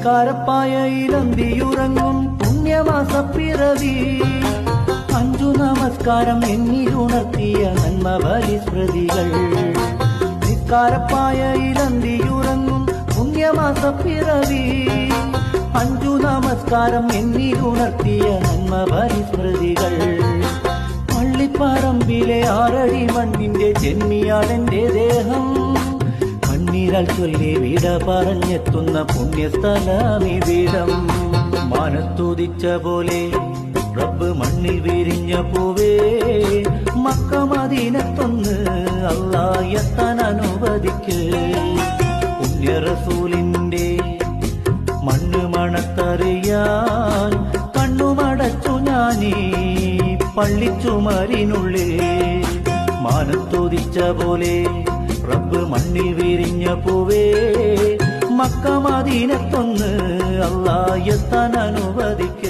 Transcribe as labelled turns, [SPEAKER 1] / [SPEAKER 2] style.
[SPEAKER 1] നിസ്കാരപ്പായയിലന്തിയുറങ്ങും പുണ്യമാസപ്പിറവി. 5 നമസ്കാരം എന്നിലുണർത്തിയ നന്മ ബലിസ്മൃതികൾ. നിസ്കാരപ്പായയിലന്തിയുറങ്ങും പുണ്യമാസപ്പിറവി. 5 നമസ്കാരം എന്നിലുണർത്തിയ നന്മ ബലിസ്മൃതികൾ. പള്ളിപ്പറമ്പിലെ 6 അടി മണ്ണിന്റെ ജന്മിയാണെന്റെ ദേഹം. കണ്ണീരാൽ ചൊല്ലി വിട പറഞ്ഞെത്തുന്ന പുണ്യസ്ഥലമിവിടം. മാനത്തുദിച്ച പോലെ റബ്ബ് മണ്ണിൽ വിരിഞ്ഞ പൂവേ, മക്ക മദീനത്തൊന്ന് അല്ലാഹ് എത്താൻ അനുവദിക്ക്. പുണ്യ റസൂലിന്റെ മണ്ണ് മണത്തറിയാൻ കണ്ണുമടച്ചു ഞാനീ പള്ളിച്ചുമരിനുള്ളിൽ. മാനത്തുദിച്ച പോലെ റബ്ബ് മണ്ണിൽ വിരിഞ്ഞ പൂവേ, മക്ക മദീനത്തൊന്ന് അല്ലാഹ് എത്താൻ അനുവദിക്ക്.